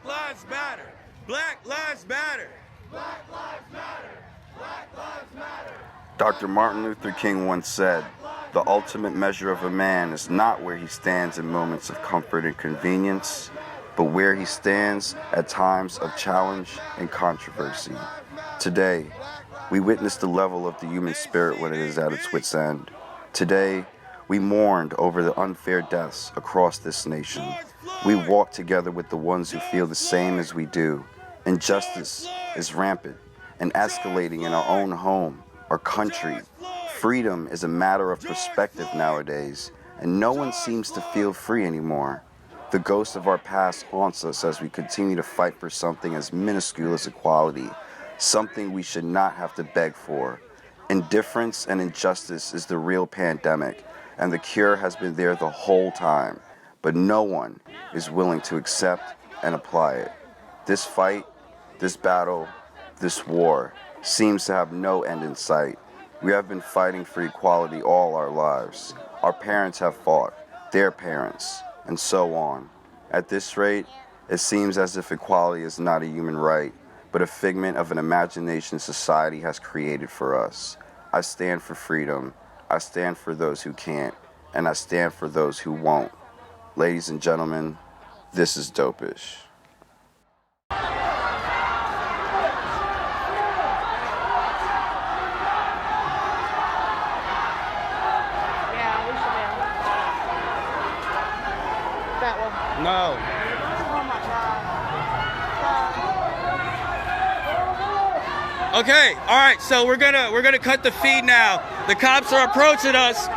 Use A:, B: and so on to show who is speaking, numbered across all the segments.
A: Black lives matter. Black lives matter. Black lives matter. Black lives matter.
B: Dr. Martin Luther King once said, "The ultimate measure of a man is not where he stands in moments of comfort and convenience, but where he stands at times of challenge and controversy." Today, we witness the level of the human spirit when it is at its wit's end. Today, we mourned over the unfair deaths across this nation. We walk together with the ones who feel the same as we do. Injustice is rampant and escalating in our own home, our country. Freedom is a matter of perspective nowadays, and no one seems to feel free anymore. The ghost of our past haunts us as we continue to fight for something as minuscule as equality, something we should not have to beg for. Indifference and injustice is the real pandemic, and the cure has been there the whole time, but no one is willing to accept and apply it. This fight, this battle, this war seems to have no end in sight. We have been fighting for equality all our lives. Our parents have fought, their parents, and so on. At this rate, it seems as if equality is not a human right, but a figment of an imagination society has created for us. I stand for freedom. I stand for those who can't, and I stand for those who won't. Ladies and gentlemen, this is Dopeish.
A: No.
C: Oh my God.
A: Okay, all right, so we're gonna cut the feed now. The cops are approaching us.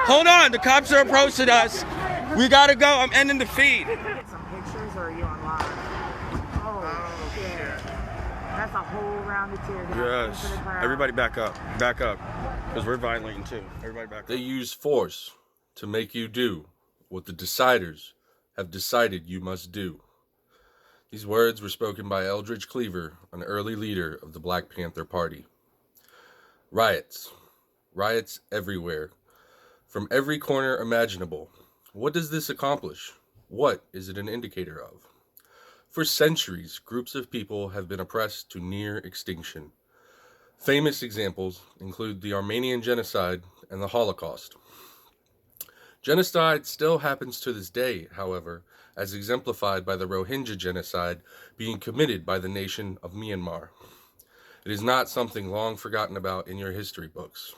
A: Hold on, the cops are approaching us. We gotta go. I'm ending the feed.
C: Get some pictures, or are you online? Oh shit. That's a whole round of tear gas.
A: Yes.
C: Into the ground.
A: Everybody back up, because we're violating too. Everybody back up.
D: They use force to make you do what the deciders have decided you must do. These words were spoken by Eldridge Cleaver, an early leader of the Black Panther Party. Riots. Riots everywhere. From every corner imaginable. What does this accomplish? What is it an indicator of? For centuries, groups of people have been oppressed to near extinction. Famous examples include the Armenian Genocide and the Holocaust. Genocide still happens to this day, however, as exemplified by the Rohingya genocide being committed by the nation of Myanmar. It is not something long forgotten about in your history books.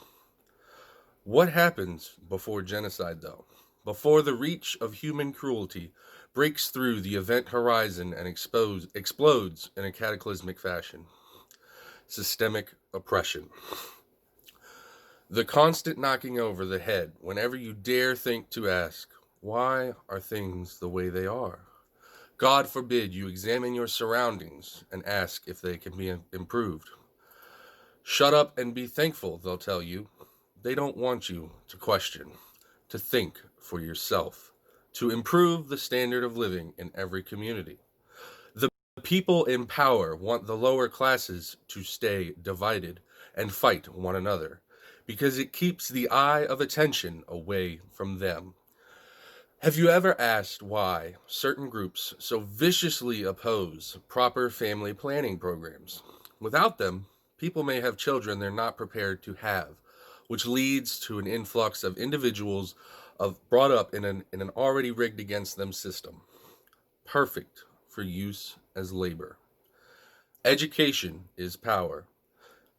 D: What happens before genocide, though? Before the reach of human cruelty breaks through the event horizon and explodes in a cataclysmic fashion? Systemic oppression. The constant knocking over the head whenever you dare think to ask, why are things the way they are? God forbid you examine your surroundings and ask if they can be improved. Shut up and be thankful, they'll tell you. They don't want you to question, to think for yourself, to improve the standard of living in every community. The people in power want the lower classes to stay divided and fight one another, because it keeps the eye of attention away from them. Have you ever asked why certain groups so viciously oppose proper family planning programs? Without them, people may have children they're not prepared to have, which leads to an influx of individuals brought up in an already rigged against them system, perfect for use as labor. Education is power.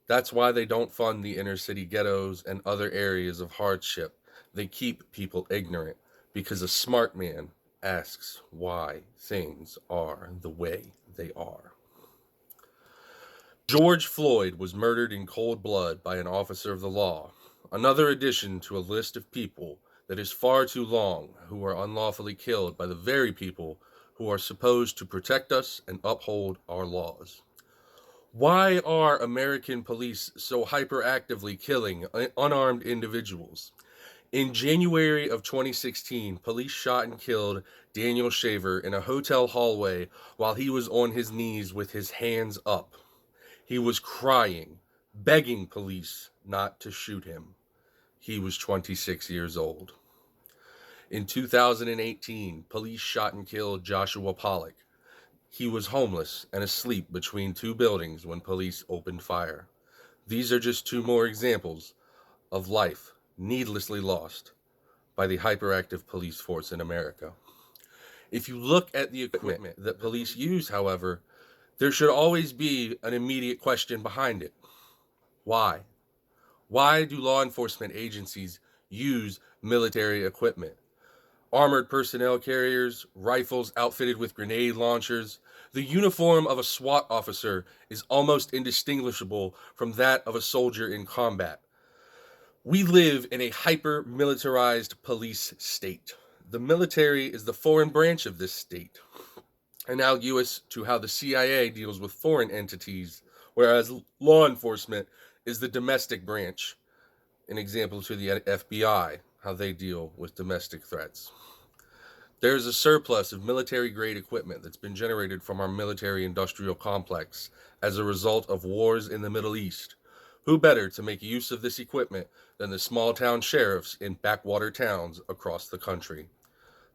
D: That's why they don't fund the inner city ghettos and other areas of hardship. They keep people ignorant because a smart man asks why things are the way they are. George Floyd was murdered in cold blood by an officer of the law, another addition to a list of people that is far too long who are unlawfully killed by the very people who are supposed to protect us and uphold our laws. Why are American police so hyperactively killing unarmed individuals? In January of 2016, police shot and killed Daniel Shaver in a hotel hallway while he was on his knees with his hands up. He was crying, begging police not to shoot him. He was 26 years old. In 2018, police shot and killed Joshua Pollock. He was homeless and asleep between two buildings when police opened fire. These are just two more examples of life needlessly lost by the hyperactive police force in America. If you look at the equipment that police use, however, there should always be an immediate question behind it. Why? Why do law enforcement agencies use military equipment? Armored personnel carriers, rifles outfitted with grenade launchers. The uniform of a SWAT officer is almost indistinguishable from that of a soldier in combat. We live in a hyper-militarized police state. The military is the foreign branch of this state, analogous to how the CIA deals with foreign entities, whereas law enforcement is the domestic branch, an example to the FBI, how they deal with domestic threats. There is a surplus of military-grade equipment that's been generated from our military-industrial complex as a result of wars in the Middle East. Who better to make use of this equipment than the small-town sheriffs in backwater towns across the country?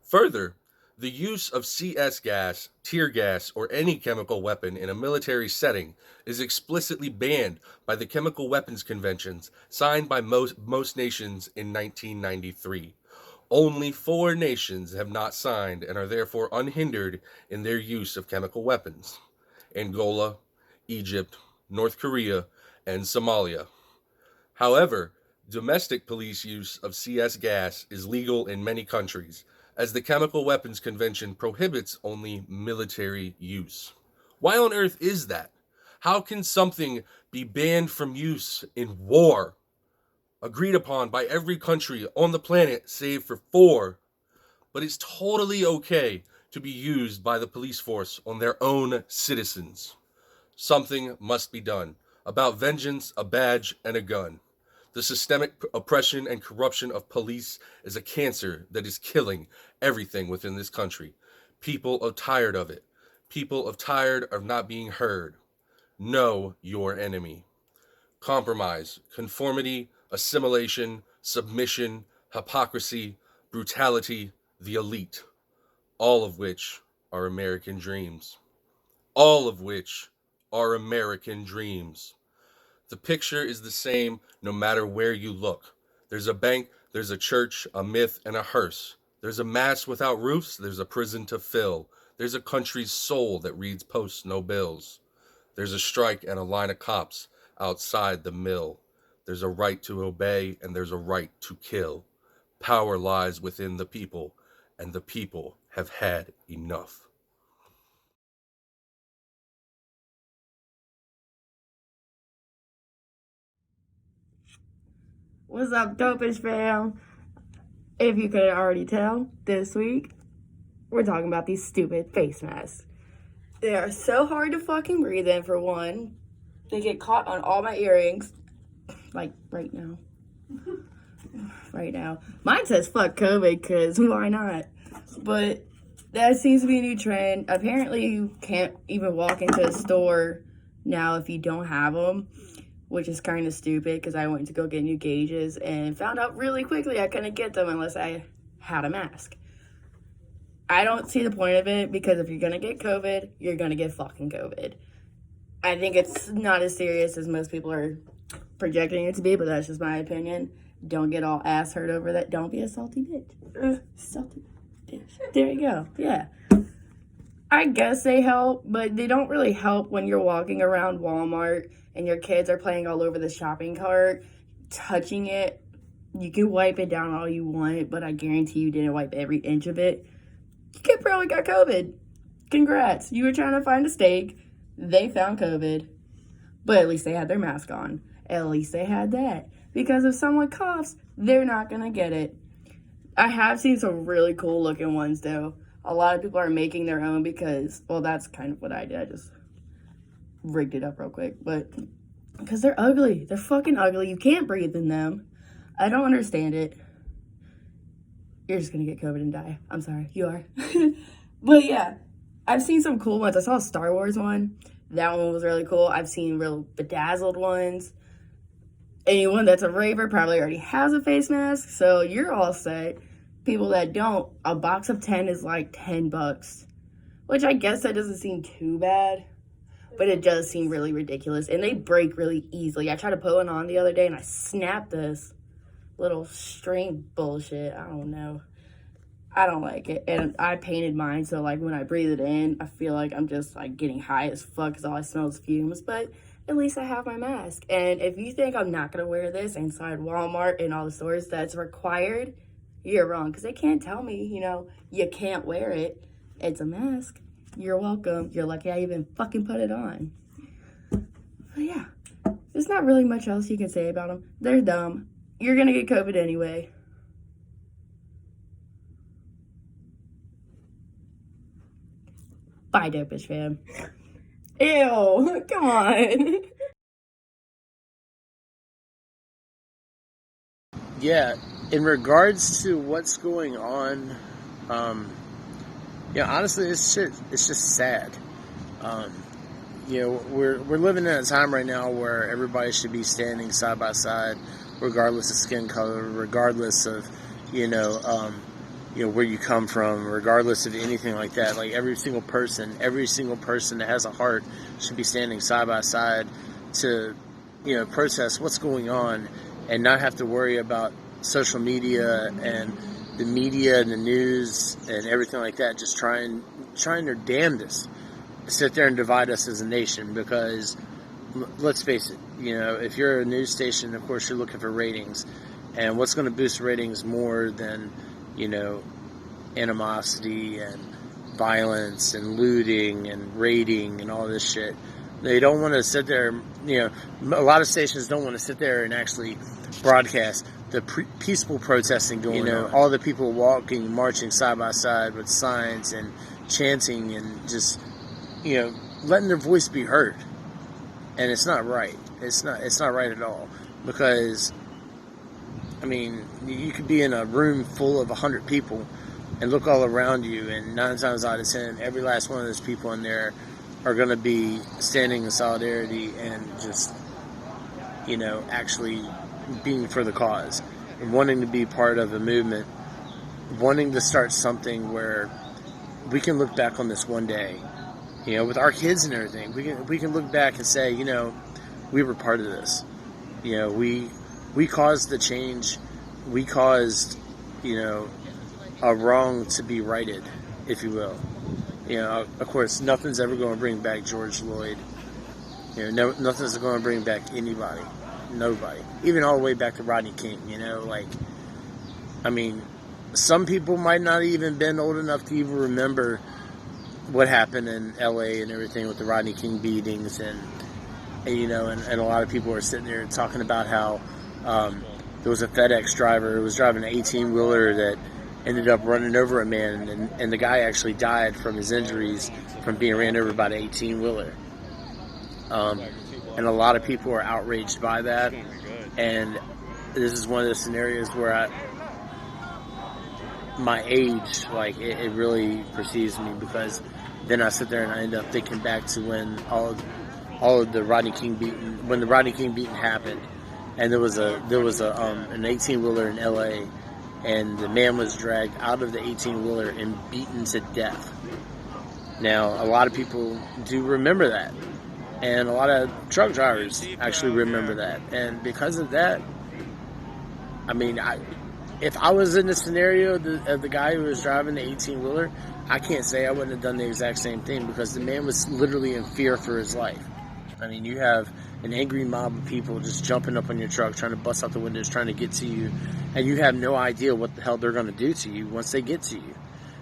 D: Further, the use of CS gas, tear gas, or any chemical weapon in a military setting is explicitly banned by the Chemical Weapons Conventions signed by most nations in 1993. Only 4 nations have not signed and are therefore unhindered in their use of chemical weapons: Angola, Egypt, North Korea, and Somalia. However, domestic police use of CS gas is legal in many countries, as the Chemical Weapons Convention prohibits only military use. Why on earth is that? How can something be banned from use in war, agreed upon by every country on the planet save for 4, but it's totally okay to be used by the police force on their own citizens? Something must be done about vengeance, a badge, and a gun. The systemic oppression and corruption of police is a cancer that is killing everything within this country. People are tired of it. People are tired of not being heard. Know your enemy. Compromise, conformity, assimilation, submission, hypocrisy, brutality, the elite, all of which are American dreams. All of which are American dreams. The picture is the same no matter where you look. There's a bank, there's a church, a myth, and a hearse. There's a mass without roofs, there's a prison to fill. There's a country's soul that reads posts, no bills. There's a strike and a line of cops outside the mill. There's a right to obey and there's a right to kill. Power lies within the people, and the people have had enough.
C: What's up, Dopeish fam? If you could already tell, this week we're talking about these stupid face masks. They are so hard to fucking breathe in, for one. They get caught on all my earrings, like right now. Right now. Mine says fuck COVID, because why not? But that seems to be a new trend. Apparently, you can't even walk into a store now if you don't have them, which is kind of stupid, because I went to go get new gauges and found out really quickly I couldn't get them unless I had a mask. I don't see the point of it, because if you're going to get COVID, you're going to get fucking COVID. I think it's not as serious as most people are projecting it to be, but that's just my opinion. Don't get all ass hurt over that. Don't be a salty bitch. Salty bitch. There you go. Yeah. I guess they help, but they don't really help when you're walking around Walmart and your kids are playing all over the shopping cart, touching it. You can wipe it down all you want, but I guarantee you didn't wipe every inch of it. You kid probably got COVID. Congrats. You were trying to find a steak. They found COVID. But at least they had their mask on. At least they had that. Because if someone coughs, they're not going to get it. I have seen some really cool looking ones, though. A lot of people are making their own because, well, that's kind of what I did. I just rigged it up real quick. But because they're ugly. They're fucking ugly. You can't breathe in them. I don't understand it. You're just going to get COVID and die. I'm sorry. You are. But yeah, I've seen some cool ones. I saw a Star Wars one. That one was really cool. I've seen real bedazzled ones. Anyone that's a raver probably already has a face mask, so you're all set. people that don't, a box of 10 is like $10, which I guess that doesn't seem too bad, but it does seem really ridiculous, and they break really easily. I tried to put one on the other day, and I snapped this little string bullshit. I don't know. I don't like it, and I painted mine, so like when I breathe it in, I feel like I'm just like getting high as fuck because all I smell is fumes, but at least I have my mask. And if you think I'm not gonna wear this inside Walmart and all the stores that's required, you're wrong, because they can't tell me, you can't wear it. It's a mask. You're welcome. You're lucky I even fucking put it on. But yeah, there's not really much else you can say about them. They're dumb. You're gonna get COVID anyway. Bye, Dopeish fam. Ew, come on.
E: Yeah, in regards to what's going on, honestly, it's just sad. We're living in a time right now where everybody should be standing side by side, regardless of skin color, regardless of, where you come from, regardless of anything like that. Like every single person that has a heart should be standing side by side to, protest what's going on and not have to worry about social media and the media and the news and everything like that, just trying their damnedest to sit there and divide us as a nation. Because let's face it, if you're a news station, of course you're looking for ratings, and what's going to boost ratings more than animosity and violence and looting and raiding and all this shit. They don't want to sit there, a lot of stations don't want to sit there and actually broadcast the peaceful protesting going on. All the people walking, marching side by side with signs and chanting and just, letting their voice be heard. And it's not right. It's not right at all. Because, you could be in a room full of 100 people and look all around you, and 9 times out of 10, every last one of those people in there are going to be standing in solidarity and just, actually being for the cause and wanting to be part of a movement, wanting to start something where we can look back on this one day, with our kids and everything. We can look back and say, we were part of this. We caused the change. We caused, a wrong to be righted, if you will. Of course, nothing's ever going to bring back George Floyd. Nothing's going to bring back anybody. Nobody. Even all the way back to Rodney King, some people might not even been old enough to even remember what happened in LA and everything with the Rodney King beatings, and a lot of people are sitting there talking about how there was a FedEx driver who was driving an 18-wheeler that ended up running over a man, and the guy actually died from his injuries from being ran over by the 18-wheeler. And a lot of people are outraged by that, and this is one of those scenarios where my age, it really perceives me, because then I sit there and I end up thinking back to when all of the Rodney King beating, when the Rodney King beating happened, and there was an 18-wheeler in LA, and the man was dragged out of the 18-wheeler and beaten to death. Now, a lot of people do remember that, and a lot of truck drivers actually remember that, and because of that, if I was in the scenario of the guy who was driving the 18-wheeler, I can't say I wouldn't have done the exact same thing, because the man was literally in fear for his life. You have an angry mob of people just jumping up on your truck, trying to bust out the windows, trying to get to you, and you have no idea what the hell they're going to do to you once they get to you.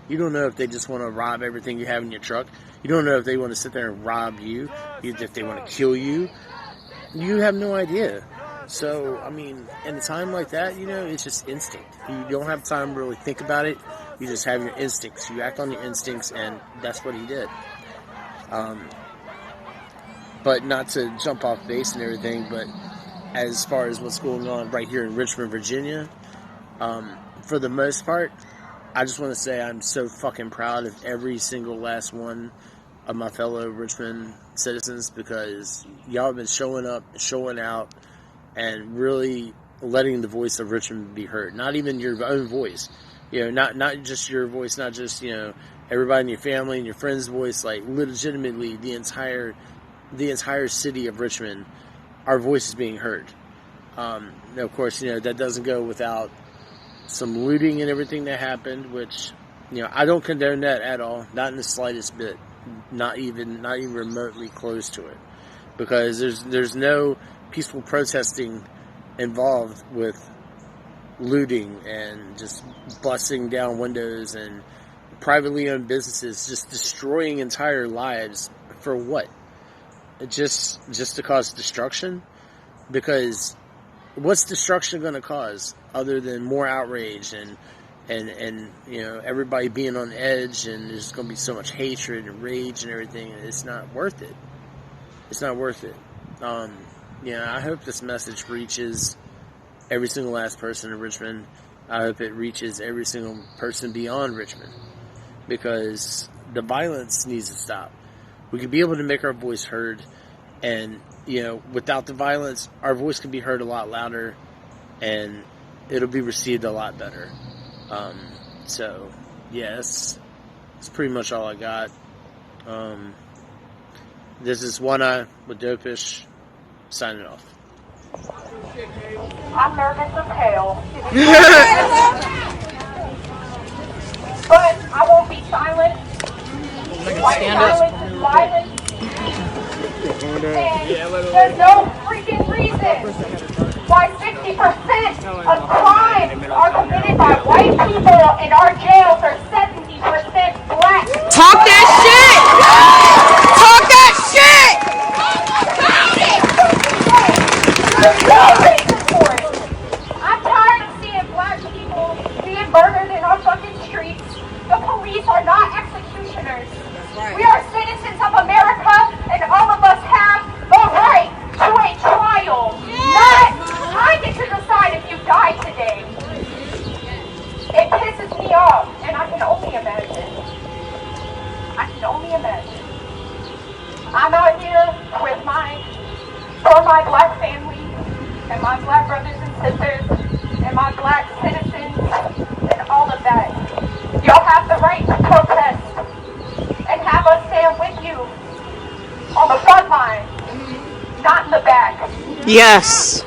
E: You don't know if they just want to rob everything you have in your truck. You don't know if they want to sit there and rob you, if they want to kill you. You have no idea. So, in a time like that, it's just instinct. You don't have time to really think about it. You just have your instincts. You act on your instincts, and that's what he did. But not to jump off base and everything, but as far as what's going on right here in Richmond, Virginia, for the most part, I just want to say I'm so fucking proud of every single last one of my fellow Richmond citizens, because y'all have been showing up, showing out, and really letting the voice of Richmond be heard. Not even your own voice, not just your voice, not just, everybody in your family and your friends' voice, like legitimately the entire city of Richmond, our voice is being heard. Of course, that doesn't go without some looting and everything that happened, which, I don't condone that at all, not in the slightest bit, not even remotely close to it, because there's no peaceful protesting involved with looting and just busting down windows and privately owned businesses, just destroying entire lives for what? Just to cause destruction? Because what's destruction going to cause other than more outrage and everybody being on edge, and there's going to be so much hatred and rage and everything, and it's not worth it. It's not worth it. I hope this message reaches every single last person in Richmond. I hope it reaches every single person beyond Richmond, because the violence needs to stop. We could be able to make our voice heard, and without the violence, our voice can be heard a lot louder, and it'll be received a lot better. That's pretty much all I got. This is One Eye with Dopeish, signing off.
F: I'm nervous as hell. But I won't be silent. Silence is violence. And there's no freaking reason why 60% of crimes are committed by white people and our jails are 70% black.
G: Talk that shit! Talk that shit!
F: There's no reason for it. I'm tired of seeing black people being murdered in our fucking streets. The police are not executioners. We are citizens of America, and all of us have the right to a trial. Not I get to decide if you die today. It pisses me off, and I can only imagine. I'm out here with for my black family, and my black brothers and sisters, and my black citizens, and all of that. Y'all have the right to protest, and have us stand with you on the front line, not in the back.
G: Yes.